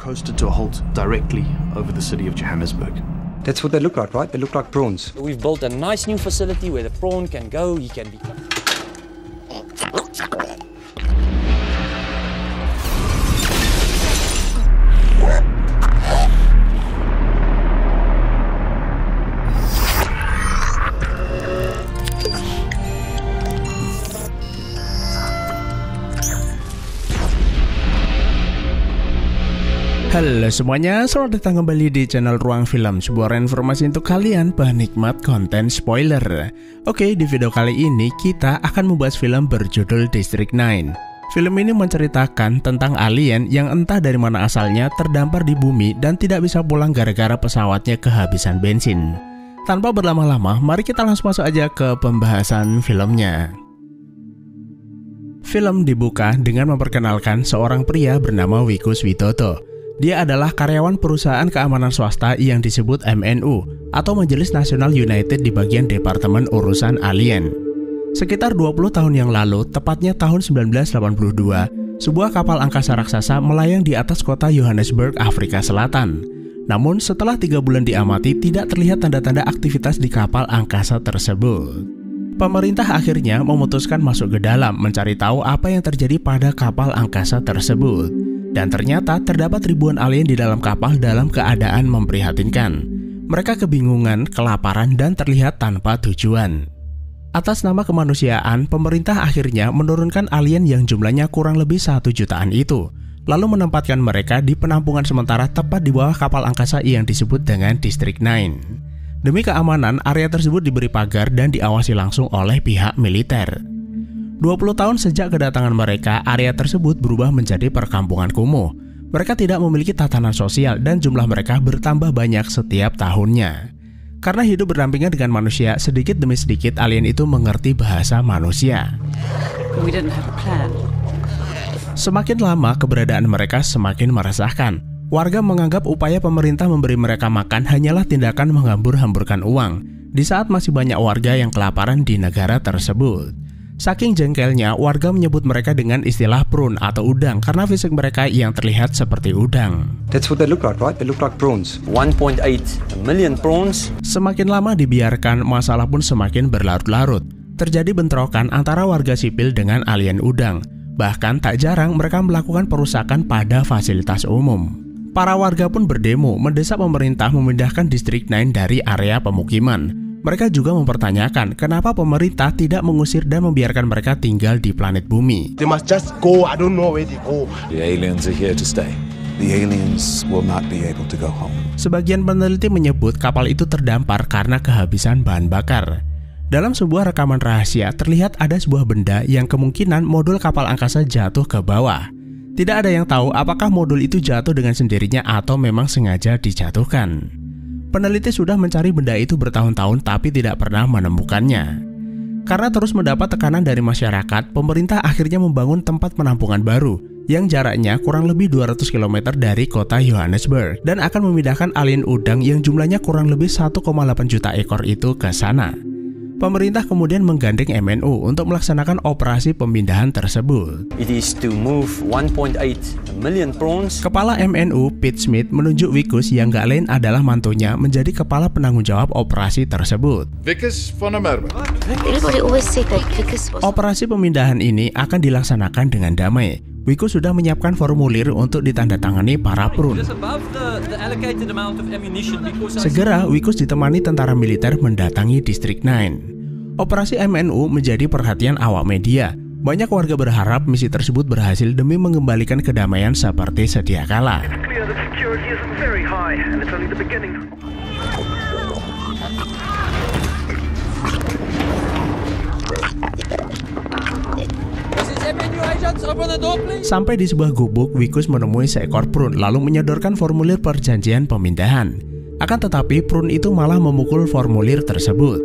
coasted to a halt directly over the city of Johannesburg. That's what they look like, right? They look like prawns. We've built a nice new facility where the prawn can go, he can be... Halo semuanya, selamat datang kembali di channel Ruang Film, sebuah informasi untuk kalian penikmat konten spoiler. Oke, di video kali ini kita akan membahas film berjudul District 9. Film ini menceritakan tentang alien yang entah dari mana asalnya terdampar di bumi dan tidak bisa pulang gara-gara pesawatnya kehabisan bensin. Tanpa berlama-lama, mari kita langsung masuk aja ke pembahasan filmnya. Film dibuka dengan memperkenalkan seorang pria bernama Wikus Witoto. Dia adalah karyawan perusahaan keamanan swasta yang disebut MNU atau Majelis Nasional United di bagian Departemen Urusan Alien. Sekitar 20 tahun yang lalu, tepatnya tahun 1982, sebuah kapal angkasa raksasa melayang di atas kota Johannesburg, Afrika Selatan. Namun setelah 3 bulan diamati, tidak terlihat tanda-tanda aktivitas di kapal angkasa tersebut. Pemerintah akhirnya memutuskan masuk ke dalam mencari tahu apa yang terjadi pada kapal angkasa tersebut. Dan ternyata terdapat ribuan alien di dalam kapal dalam keadaan memprihatinkan. Mereka kebingungan, kelaparan, dan terlihat tanpa tujuan. Atas nama kemanusiaan, pemerintah akhirnya menurunkan alien yang jumlahnya kurang lebih 1 jutaan itu, lalu menempatkan mereka di penampungan sementara tepat di bawah kapal angkasa yang disebut dengan District 9. Demi keamanan, area tersebut diberi pagar dan diawasi langsung oleh pihak militer. 20 tahun sejak kedatangan mereka, area tersebut berubah menjadi perkampungan kumuh. Mereka tidak memiliki tatanan sosial dan jumlah mereka bertambah banyak setiap tahunnya. Karena hidup berdampingan dengan manusia, sedikit demi sedikit alien itu mengerti bahasa manusia. Semakin lama keberadaan mereka semakin meresahkan. Warga menganggap upaya pemerintah memberi mereka makan hanyalah tindakan menghambur-hamburkan uang, di saat masih banyak warga yang kelaparan di negara tersebut. Saking jengkelnya, warga menyebut mereka dengan istilah prawn atau udang karena fisik mereka yang terlihat seperti udang. That's what they look like, right? They look like prawns. 1.8 million prawns. Semakin lama dibiarkan, masalah pun semakin berlarut-larut. Terjadi bentrokan antara warga sipil dengan alien udang. Bahkan tak jarang mereka melakukan perusakan pada fasilitas umum. Para warga pun berdemo mendesak pemerintah memindahkan District 9 dari area pemukiman. Mereka juga mempertanyakan kenapa pemerintah tidak mengusir dan membiarkan mereka tinggal di planet bumi. They must just go. I don't know where they go. The aliens are here to stay. The aliens will not be able to go home. Sebagian peneliti menyebut kapal itu terdampar karena kehabisan bahan bakar. Dalam sebuah rekaman rahasia, terlihat ada sebuah benda yang kemungkinan modul kapal angkasa jatuh ke bawah. Tidak ada yang tahu apakah modul itu jatuh dengan sendirinya atau memang sengaja dijatuhkan. Peneliti sudah mencari benda itu bertahun-tahun tapi tidak pernah menemukannya. Karena terus mendapat tekanan dari masyarakat, pemerintah akhirnya membangun tempat penampungan baru yang jaraknya kurang lebih 200 km dari kota Johannesburg dan akan memindahkan alien udang yang jumlahnya kurang lebih 1,8 juta ekor itu ke sana. Pemerintah kemudian menggandeng MNU untuk melaksanakan operasi pemindahan tersebut. It is to move 1.8 million prawns. Kepala MNU, Pete Smith, menunjuk Wikus yang gak lain adalah mantunya menjadi kepala penanggung jawab operasi tersebut. Wikus van der Merwe. Operasi pemindahan ini akan dilaksanakan dengan damai. Wikus sudah menyiapkan formulir untuk ditandatangani para prawn. Segera, Wikus ditemani tentara militer mendatangi District 9. Operasi MNU menjadi perhatian awak media. Banyak warga berharap misi tersebut berhasil demi mengembalikan kedamaian seperti sedia kala. Sampai di sebuah gubuk, Wikus menemui seekor prawn lalu menyodorkan formulir perjanjian pemindahan. Akan tetapi prawn itu malah memukul formulir tersebut.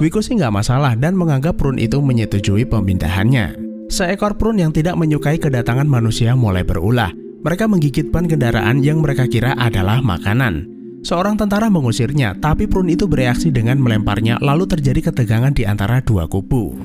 Wikus sih nggak masalah dan menganggap prawn itu menyetujui pemindahannya. Seekor prawn yang tidak menyukai kedatangan manusia mulai berulah. Mereka menggigit ban kendaraan yang mereka kira adalah makanan. Seorang tentara mengusirnya, tapi prawn itu bereaksi dengan melemparnya, lalu terjadi ketegangan di antara dua kubu.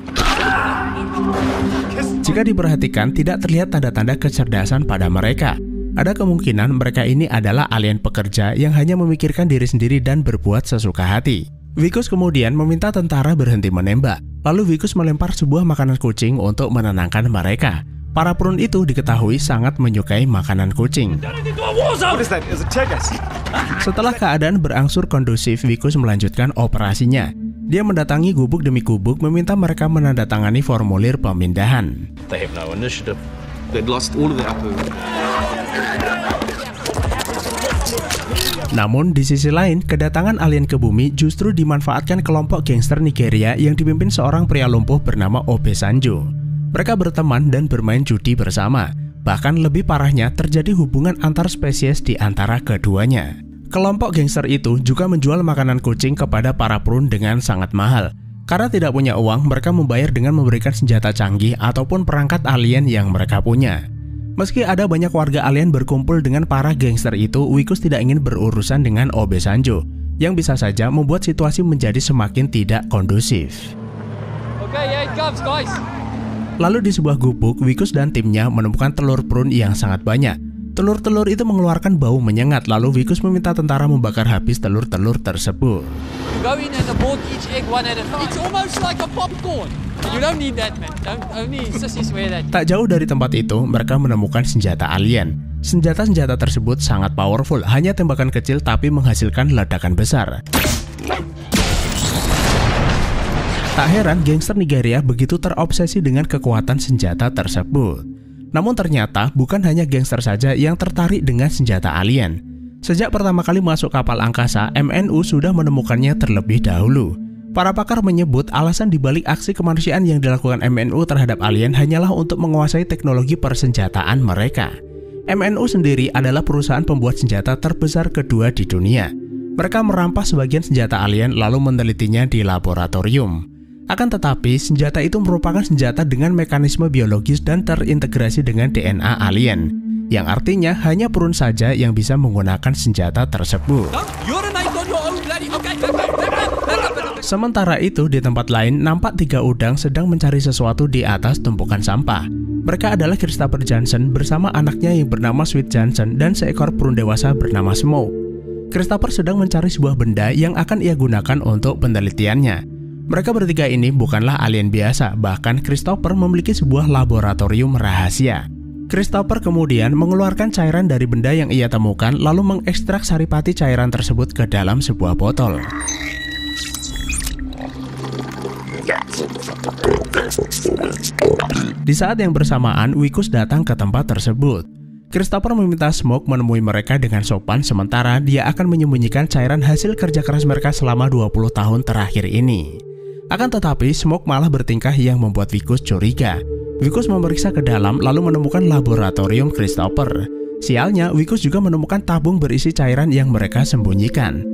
Jika diperhatikan, tidak terlihat tanda-tanda kecerdasan pada mereka. Ada kemungkinan mereka ini adalah alien pekerja yang hanya memikirkan diri sendiri dan berbuat sesuka hati. Vikus kemudian meminta tentara berhenti menembak. Lalu Vikus melempar sebuah makanan kucing untuk menenangkan mereka. Para prune itu diketahui sangat menyukai makanan kucing. Setelah keadaan berangsur kondusif, Vikus melanjutkan operasinya. Dia mendatangi gubuk demi gubuk meminta mereka menandatangani formulir pemindahan. They have no initiative. They'd lost all of their upper. Namun di sisi lain, kedatangan alien ke bumi justru dimanfaatkan kelompok gangster Nigeria yang dipimpin seorang pria lumpuh bernama Obasanjo. Mereka berteman dan bermain judi bersama. Bahkan lebih parahnya, terjadi hubungan antar spesies di antara keduanya. Kelompok gangster itu juga menjual makanan kucing kepada para prune dengan sangat mahal. Karena tidak punya uang, mereka membayar dengan memberikan senjata canggih ataupun perangkat alien yang mereka punya. Meski ada banyak warga alien berkumpul dengan para gangster itu, Vikus tidak ingin berurusan dengan Obasanjo, yang bisa saja membuat situasi menjadi semakin tidak kondusif. Lalu di sebuah gubuk, Vikus dan timnya menemukan telur prune yang sangat banyak. Telur-telur itu mengeluarkan bau menyengat, lalu Vikus meminta tentara membakar habis telur-telur tersebut. Tak jauh dari tempat itu, mereka menemukan senjata alien. Senjata-senjata tersebut sangat powerful, hanya tembakan kecil tapi menghasilkan ledakan besar. Tak heran gangster Nigeria begitu terobsesi dengan kekuatan senjata tersebut. Namun ternyata bukan hanya gangster saja yang tertarik dengan senjata alien. Sejak pertama kali masuk kapal angkasa, MNU sudah menemukannya terlebih dahulu. Para pakar menyebut alasan dibalik aksi kemanusiaan yang dilakukan MNU terhadap alien hanyalah untuk menguasai teknologi persenjataan mereka. MNU sendiri adalah perusahaan pembuat senjata terbesar kedua di dunia. Mereka merampas sebagian senjata alien lalu menelitinya di laboratorium. Akan tetapi, senjata itu merupakan senjata dengan mekanisme biologis dan terintegrasi dengan DNA alien, yang artinya hanya prune saja yang bisa menggunakan senjata tersebut. Sementara itu, di tempat lain, nampak 3 udang sedang mencari sesuatu di atas tumpukan sampah. Mereka adalah Christopher Johnson bersama anaknya yang bernama Sweet Johnson dan seekor prune dewasa bernama Smoke. Christopher sedang mencari sebuah benda yang akan ia gunakan untuk penelitiannya. Mereka bertiga ini bukanlah alien biasa, bahkan Christopher memiliki sebuah laboratorium rahasia. Christopher kemudian mengeluarkan cairan dari benda yang ia temukan lalu mengekstrak saripati cairan tersebut ke dalam sebuah botol. Di saat yang bersamaan, Vikus datang ke tempat tersebut. Christopher meminta Smoke menemui mereka dengan sopan, sementara dia akan menyembunyikan cairan hasil kerja keras mereka selama 20 tahun terakhir ini. Akan tetapi, Smoke malah bertingkah yang membuat Vikus curiga. Vikus memeriksa ke dalam lalu menemukan laboratorium Christopher. Sialnya, Vikus juga menemukan tabung berisi cairan yang mereka sembunyikan.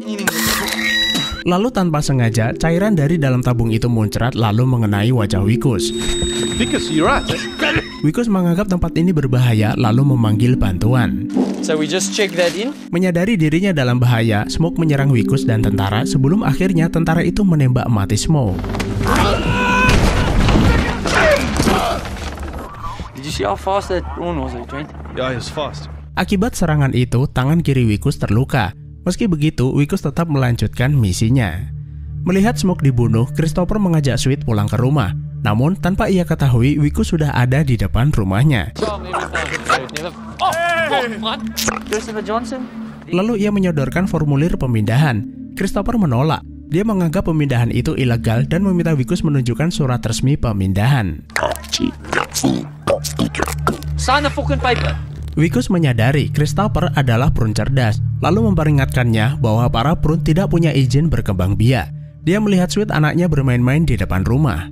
Lalu tanpa sengaja, cairan dari dalam tabung itu muncrat lalu mengenai wajah Vikus. Vikus menganggap tempat ini berbahaya lalu memanggil bantuan. So we just check that in. Menyadari dirinya dalam bahaya, Smoke menyerang Vikus dan tentara sebelum akhirnya tentara itu menembak mati Smoke. Did you see how fast that prune was, Trent? Yeah, he was fast. Akibat serangan itu, tangan kiri Vikus terluka. Meski begitu, Vikus tetap melanjutkan misinya. Melihat Smoke dibunuh, Christopher mengajak Sweet pulang ke rumah. Namun, tanpa ia ketahui, Vikus sudah ada di depan rumahnya. Christopher Johnson. Lalu ia menyodorkan formulir pemindahan. Christopher menolak. Dia menganggap pemindahan itu ilegal dan meminta Vikus menunjukkan surat resmi pemindahan. Sign the fucking paper. Vikus menyadari Christopher adalah prune cerdas, lalu memperingatkannya bahwa para prune tidak punya izin berkembang biak. Dia melihat Sweet anaknya bermain-main di depan rumah.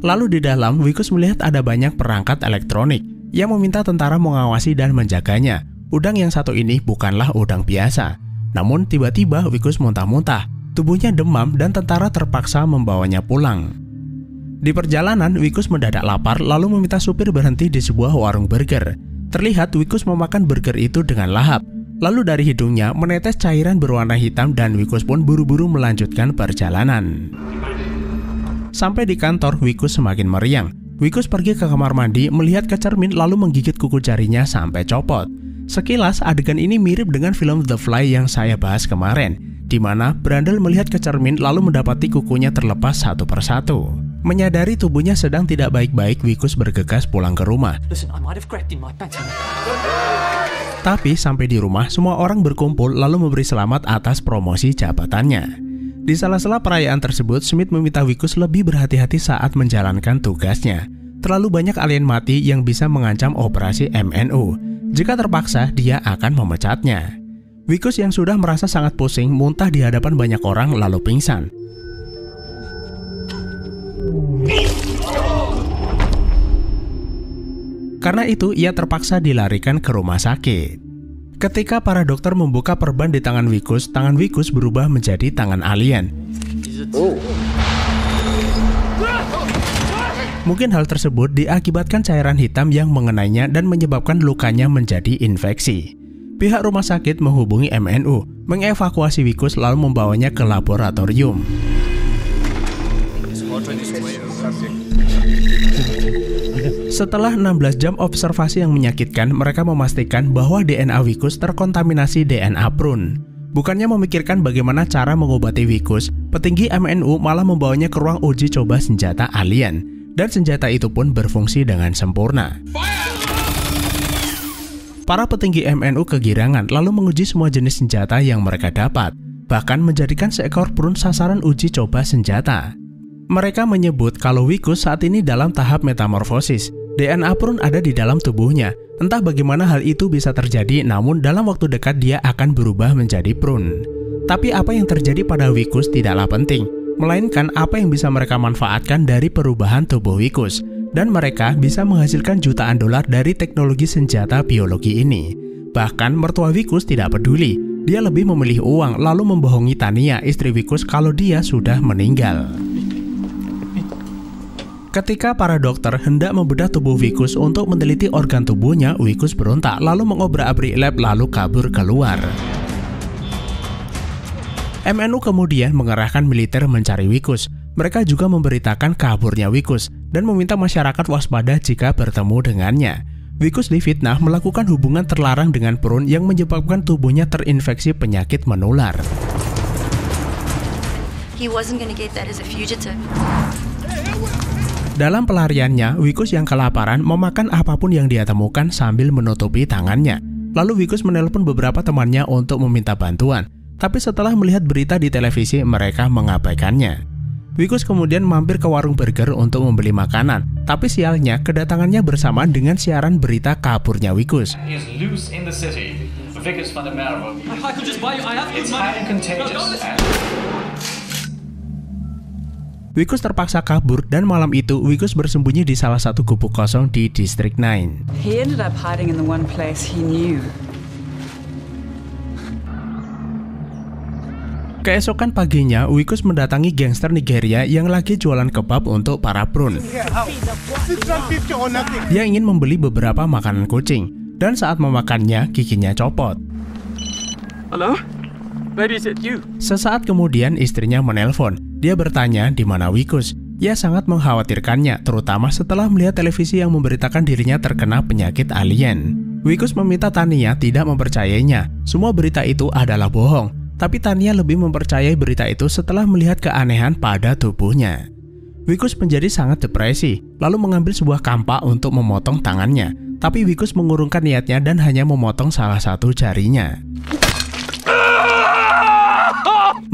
Lalu di dalam, Vikus melihat ada banyak perangkat elektronik. Ia meminta tentara mengawasi dan menjaganya. Udang yang satu ini bukanlah udang biasa. Namun tiba-tiba Vikus muntah-muntah. Tubuhnya demam dan tentara terpaksa membawanya pulang. Di perjalanan, Vikus mendadak lapar lalu meminta supir berhenti di sebuah warung burger. Terlihat Vikus memakan burger itu dengan lahap. Lalu dari hidungnya menetes cairan berwarna hitam dan Vikus pun buru-buru melanjutkan perjalanan. Sampai di kantor, Vikus semakin meriang. Wikus pergi ke kamar mandi, melihat ke cermin lalu menggigit kuku jarinya sampai copot. Sekilas adegan ini mirip dengan film The Fly yang saya bahas kemarin, di mana Brundle melihat ke cermin lalu mendapati kukunya terlepas satu persatu. Menyadari tubuhnya sedang tidak baik-baik, Wikus bergegas pulang ke rumah. Tapi sampai di rumah, semua orang berkumpul lalu memberi selamat atas promosi jabatannya. Di sela-sela perayaan tersebut, Smith meminta Wikus lebih berhati-hati saat menjalankan tugasnya. Terlalu banyak alien mati yang bisa mengancam operasi MNU. Jika terpaksa, dia akan memecatnya. Wikus yang sudah merasa sangat pusing muntah di hadapan banyak orang lalu pingsan. Karena itu, ia terpaksa dilarikan ke rumah sakit. Ketika para dokter membuka perban di tangan Wikus berubah menjadi tangan alien. Mungkin hal tersebut diakibatkan cairan hitam yang mengenainya dan menyebabkan lukanya menjadi infeksi. Pihak rumah sakit menghubungi MNU, mengevakuasi Wikus lalu membawanya ke laboratorium. Setelah 16 jam observasi yang menyakitkan, mereka memastikan bahwa DNA Wikus terkontaminasi DNA prune. Bukannya memikirkan bagaimana cara mengobati Wikus, petinggi MNU malah membawanya ke ruang uji coba senjata alien. Dan senjata itu pun berfungsi dengan sempurna. Para petinggi MNU kegirangan lalu menguji semua jenis senjata yang mereka dapat, bahkan menjadikan seekor prune sasaran uji coba senjata. Mereka menyebut kalau Wikus saat ini dalam tahap metamorfosis. DNA prune ada di dalam tubuhnya. Entah bagaimana hal itu bisa terjadi, namun dalam waktu dekat dia akan berubah menjadi prune. Tapi apa yang terjadi pada Wikus tidaklah penting, melainkan apa yang bisa mereka manfaatkan dari perubahan tubuh Wikus. Dan mereka bisa menghasilkan jutaan dolar dari teknologi senjata biologi ini. Bahkan mertua Wikus tidak peduli. Dia lebih memilih uang lalu membohongi Tania, istri Wikus, kalau dia sudah meninggal. Ketika para dokter hendak membedah tubuh Wikus untuk meneliti organ tubuhnya, Wikus berontak lalu mengobrak-abrik lab lalu kabur keluar. MNU kemudian mengerahkan militer mencari Wikus. Mereka juga memberitakan kaburnya Wikus dan meminta masyarakat waspada jika bertemu dengannya. Wikus difitnah melakukan hubungan terlarang dengan prune yang menyebabkan tubuhnya terinfeksi penyakit menular. He wasn't gonna get that as a fugitive. Dalam pelariannya, Wikus yang kelaparan memakan apapun yang dia temukan sambil menutupi tangannya. Lalu Wikus menelpon beberapa temannya untuk meminta bantuan. Tapi setelah melihat berita di televisi, mereka mengabaikannya. Wikus kemudian mampir ke warung burger untuk membeli makanan. Tapi sialnya, kedatangannya bersamaan dengan siaran berita kaburnya Wikus. Wikus terpaksa kabur dan malam itu Wikus bersembunyi di salah satu gubuk kosong di District 9. He ended up hiding in the one place he knew. Keesokan paginya, Wikus mendatangi gangster Nigeria yang lagi jualan kebab untuk para prune. Dia ingin membeli beberapa makanan kucing, dan saat memakannya, giginya copot. Halo? Baby, is it you? Sesaat kemudian istrinya menelpon. Dia bertanya di mana Wikus. Ia sangat mengkhawatirkannya, terutama setelah melihat televisi yang memberitakan dirinya terkena penyakit alien. Wikus meminta Tania tidak mempercayainya. Semua berita itu adalah bohong. Tapi Tania lebih mempercayai berita itu setelah melihat keanehan pada tubuhnya. Wikus menjadi sangat depresi, lalu mengambil sebuah kampak untuk memotong tangannya. Tapi Wikus mengurungkan niatnya dan hanya memotong salah satu jarinya.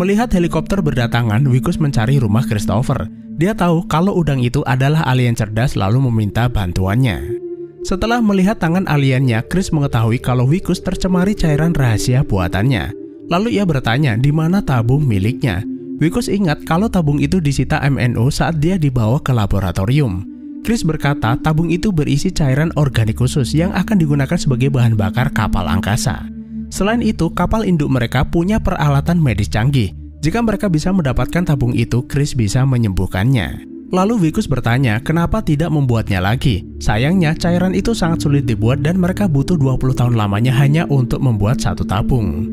Melihat helikopter berdatangan, Wikus mencari rumah Christopher. Dia tahu kalau udang itu adalah alien cerdas lalu meminta bantuannya. Setelah melihat tangan aliennya, Chris mengetahui kalau Wikus tercemari cairan rahasia buatannya. Lalu ia bertanya di mana tabung miliknya. Wikus ingat kalau tabung itu disita MNU saat dia dibawa ke laboratorium. Chris berkata tabung itu berisi cairan organik khusus yang akan digunakan sebagai bahan bakar kapal angkasa. Selain itu, kapal induk mereka punya peralatan medis canggih. Jika mereka bisa mendapatkan tabung itu, Chris bisa menyembuhkannya. Lalu Wikus bertanya kenapa tidak membuatnya lagi. Sayangnya cairan itu sangat sulit dibuat dan mereka butuh 20 tahun lamanya hanya untuk membuat satu tabung.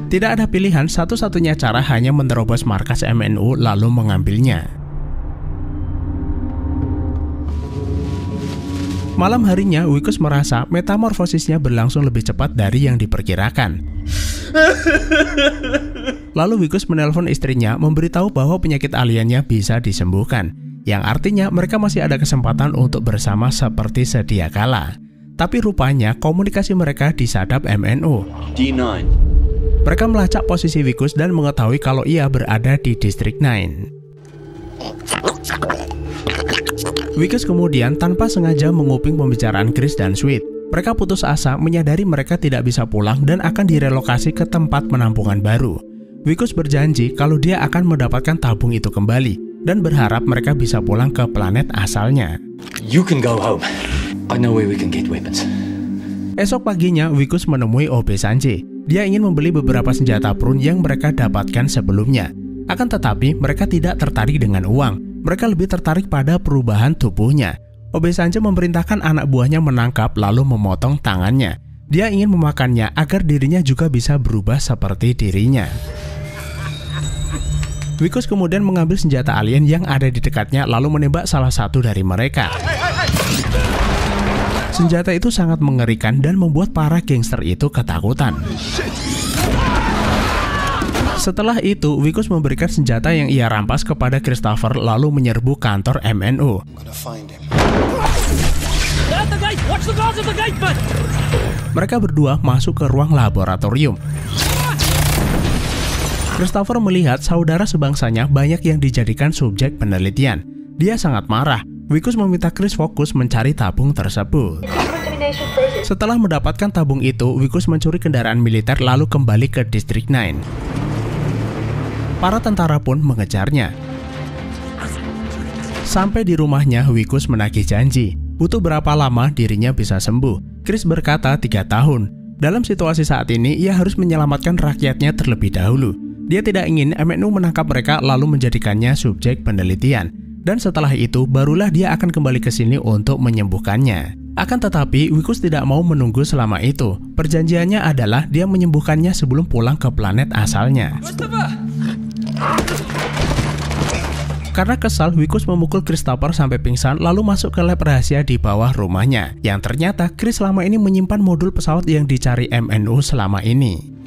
Tidak ada pilihan, satu-satunya cara hanya menerobos markas MNU lalu mengambilnya. Malam harinya, Wikus merasa metamorfosisnya berlangsung lebih cepat dari yang diperkirakan. Lalu Wikus menelpon istrinya memberitahu bahwa penyakit aliennya bisa disembuhkan, yang artinya mereka masih ada kesempatan untuk bersama seperti sedia kala. Tapi rupanya komunikasi mereka disadap MNU. D9. Mereka melacak posisi Wikus dan mengetahui kalau ia berada di District 9. Wikus kemudian tanpa sengaja menguping pembicaraan Chris dan Sweet. Mereka putus asa menyadari mereka tidak bisa pulang dan akan direlokasi ke tempat penampungan baru. Wikus berjanji kalau dia akan mendapatkan tabung itu kembali dan berharap mereka bisa pulang ke planet asalnya. You can go home. I know where we can get weapons. Esok paginya, Wikus menemui Obe Sanji. Dia ingin membeli beberapa senjata prun yang mereka dapatkan sebelumnya. Akan tetapi, mereka tidak tertarik dengan uang. Mereka lebih tertarik pada perubahan tubuhnya. Obe Sanji memerintahkan anak buahnya menangkap lalu memotong tangannya. Dia ingin memakannya agar dirinya juga bisa berubah seperti dirinya. Wikus kemudian mengambil senjata alien yang ada di dekatnya lalu menembak salah satu dari mereka. Senjata itu sangat mengerikan dan membuat para gangster itu ketakutan. Setelah itu, Wikus memberikan senjata yang ia rampas kepada Christopher lalu menyerbu kantor MNU. Mereka berdua masuk ke ruang laboratorium. Christopher melihat saudara sebangsanya banyak yang dijadikan subjek penelitian. Dia sangat marah. Wikus meminta Chris fokus mencari tabung tersebut. Setelah mendapatkan tabung itu, Wikus mencuri kendaraan militer lalu kembali ke District 9. Para tentara pun mengejarnya. Sampai di rumahnya, Wikus menagih janji. Butuh berapa lama dirinya bisa sembuh? Chris berkata 3 tahun. Dalam situasi saat ini, ia harus menyelamatkan rakyatnya terlebih dahulu. Dia tidak ingin MNU menangkap mereka lalu menjadikannya subjek penelitian. Dan setelah itu, barulah dia akan kembali ke sini untuk menyembuhkannya. Akan tetapi, Wikus tidak mau menunggu selama itu. Perjanjiannya adalah dia menyembuhkannya sebelum pulang ke planet asalnya. Karena kesal, Wikus memukul Christopher sampai pingsan lalu masuk ke lab rahasia di bawah rumahnya. Yang ternyata Chris selama ini menyimpan modul pesawat yang dicari MNU selama ini.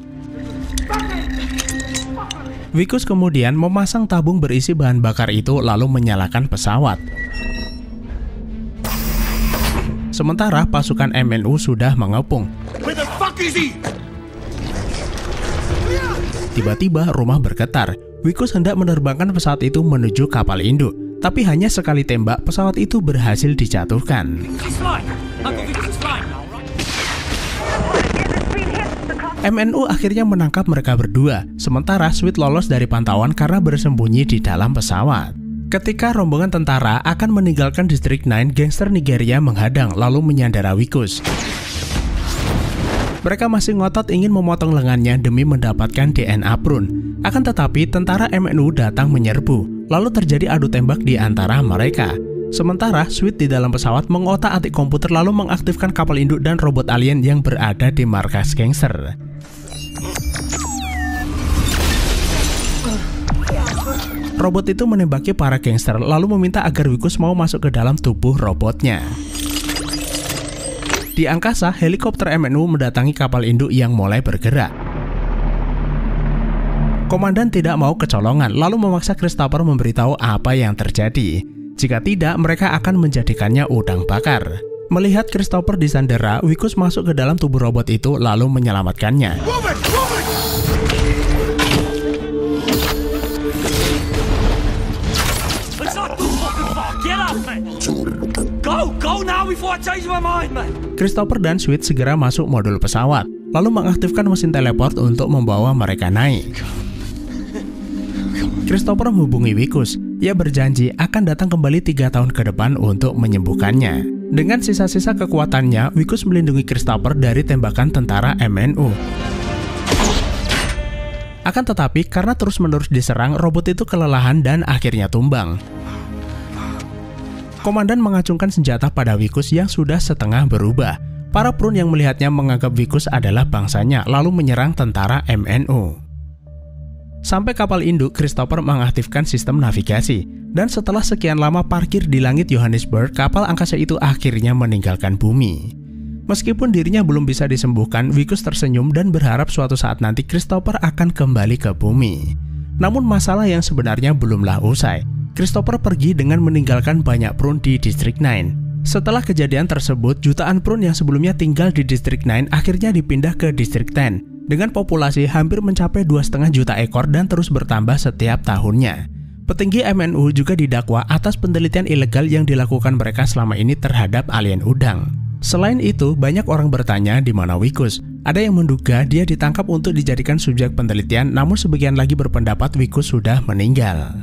Wikus kemudian memasang tabung berisi bahan bakar itu lalu menyalakan pesawat. Sementara pasukan MNU sudah mengepung. Tiba-tiba rumah bergetar. Wikus hendak menerbangkan pesawat itu menuju kapal induk, tapi hanya sekali tembak pesawat itu berhasil dijatuhkan. MNU akhirnya menangkap mereka berdua, sementara Sweet lolos dari pantauan karena bersembunyi di dalam pesawat. Ketika rombongan tentara akan meninggalkan District 9, gangster Nigeria menghadang lalu menyandara Wikus. Mereka masih ngotot ingin memotong lengannya demi mendapatkan DNA prun. Akan tetapi tentara MNU datang menyerbu, lalu terjadi adu tembak di antara mereka. Sementara Sweet di dalam pesawat mengotak-atik komputer lalu mengaktifkan kapal induk dan robot alien yang berada di markas gangster. Robot itu menembaki para gangster lalu meminta agar Wikus mau masuk ke dalam tubuh robotnya. Di angkasa, helikopter MNU mendatangi kapal induk yang mulai bergerak. Komandan tidak mau kecolongan lalu memaksa Christopher memberitahu apa yang terjadi. Jika tidak, mereka akan menjadikannya udang bakar. Melihat Christopher disandera, Wikus masuk ke dalam tubuh robot itu lalu menyelamatkannya. Christopher dan Sweet segera masuk modul pesawat, lalu mengaktifkan mesin teleport untuk membawa mereka naik. Christopher menghubungi Wikus. Ia berjanji akan datang kembali 3 tahun ke depan untuk menyembuhkannya. Dengan sisa-sisa kekuatannya, Wikus melindungi Christopher dari tembakan tentara MNU. Akan tetapi, karena terus-menerus diserang, robot itu kelelahan dan akhirnya tumbang. Komandan mengacungkan senjata pada Wikus yang sudah setengah berubah. Para prun yang melihatnya menganggap Wikus adalah bangsanya, lalu menyerang tentara MNU. Sampai kapal induk Christopher mengaktifkan sistem navigasi. Dan setelah sekian lama parkir di langit Johannesburg, kapal angkasa itu akhirnya meninggalkan bumi. Meskipun dirinya belum bisa disembuhkan, Wikus tersenyum dan berharap suatu saat nanti Christopher akan kembali ke bumi. Namun masalah yang sebenarnya belumlah usai. Christopher pergi dengan meninggalkan banyak prune di District 9. Setelah kejadian tersebut, jutaan prune yang sebelumnya tinggal di District 9 akhirnya dipindah ke District 10. Dengan populasi hampir mencapai 2,5 juta ekor dan terus bertambah setiap tahunnya. Petinggi MNU juga didakwa atas penelitian ilegal yang dilakukan mereka selama ini terhadap alien udang. Selain itu, banyak orang bertanya di mana Wikus. Ada yang menduga dia ditangkap untuk dijadikan subjek penelitian, namun sebagian lagi berpendapat Wikus sudah meninggal.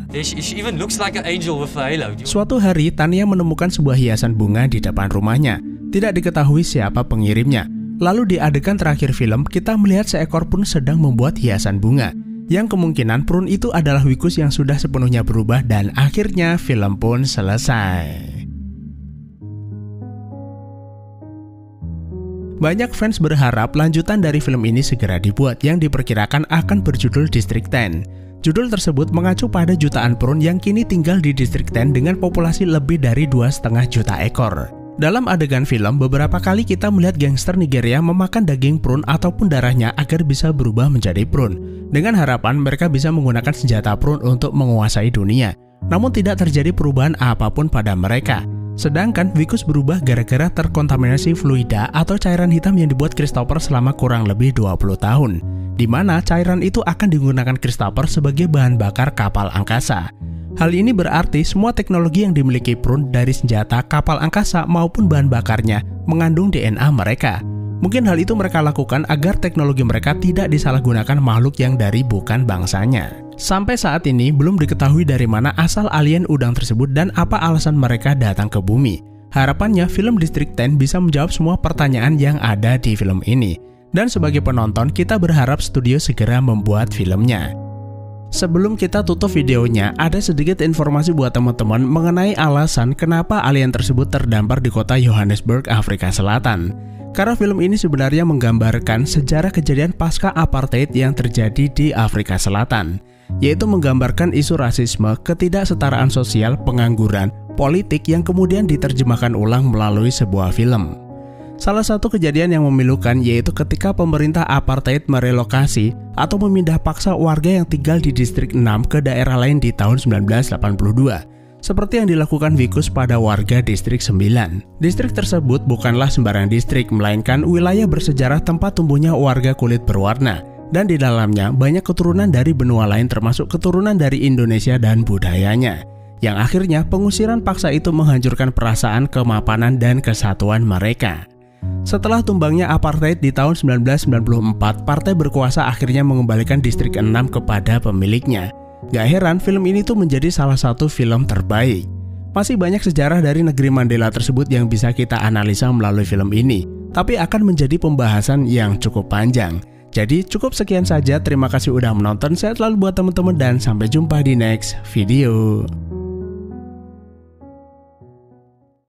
Suatu hari, Tania menemukan sebuah hiasan bunga di depan rumahnya. Tidak diketahui siapa pengirimnya. Lalu di adegan terakhir film, kita melihat seekor prune sedang membuat hiasan bunga. Yang kemungkinan prune itu adalah Wikus yang sudah sepenuhnya berubah dan akhirnya film pun selesai. Banyak fans berharap lanjutan dari film ini segera dibuat yang diperkirakan akan berjudul District 10. Judul tersebut mengacu pada jutaan prune yang kini tinggal di District 10 dengan populasi lebih dari 2,5 juta ekor. Dalam adegan film, beberapa kali kita melihat gangster Nigeria memakan daging prune ataupun darahnya agar bisa berubah menjadi prune. Dengan harapan mereka bisa menggunakan senjata prune untuk menguasai dunia. Namun tidak terjadi perubahan apapun pada mereka. Sedangkan Wikus berubah gara-gara terkontaminasi fluida atau cairan hitam yang dibuat Christopher selama kurang lebih 20 tahun. Di mana cairan itu akan digunakan Christopher sebagai bahan bakar kapal angkasa. Hal ini berarti semua teknologi yang dimiliki prune dari senjata, kapal angkasa maupun bahan bakarnya mengandung DNA mereka. Mungkin hal itu mereka lakukan agar teknologi mereka tidak disalahgunakan makhluk yang dari bukan bangsanya. Sampai saat ini belum diketahui dari mana asal alien udang tersebut dan apa alasan mereka datang ke bumi. Harapannya film District 10 bisa menjawab semua pertanyaan yang ada di film ini. Dan sebagai penonton, kita berharap studio segera membuat filmnya. Sebelum kita tutup videonya, ada sedikit informasi buat teman-teman mengenai alasan kenapa alien tersebut terdampar di kota Johannesburg, Afrika Selatan. Karena film ini sebenarnya menggambarkan sejarah kejadian pasca apartheid yang terjadi di Afrika Selatan, yaitu menggambarkan isu rasisme, ketidaksetaraan sosial, pengangguran, politik yang kemudian diterjemahkan ulang melalui sebuah film. Salah satu kejadian yang memilukan yaitu ketika pemerintah apartheid merelokasi atau memindah paksa warga yang tinggal di Distrik 6 ke daerah lain di tahun 1982. Seperti yang dilakukan Wikus pada warga Distrik 9. Distrik tersebut bukanlah sembarang distrik, melainkan wilayah bersejarah tempat tumbuhnya warga kulit berwarna. Dan di dalamnya banyak keturunan dari benua lain termasuk keturunan dari Indonesia dan budayanya. Yang akhirnya pengusiran paksa itu menghancurkan perasaan kemapanan dan kesatuan mereka. Setelah tumbangnya apartheid di tahun 1994, partai berkuasa akhirnya mengembalikan Distrik 6 kepada pemiliknya. Gak heran film ini tuh menjadi salah satu film terbaik. Masih banyak sejarah dari negeri Mandela tersebut yang bisa kita analisa melalui film ini, tapi akan menjadi pembahasan yang cukup panjang. Jadi cukup sekian saja, terima kasih udah menonton, sehat selalu buat teman-teman dan sampai jumpa di next video.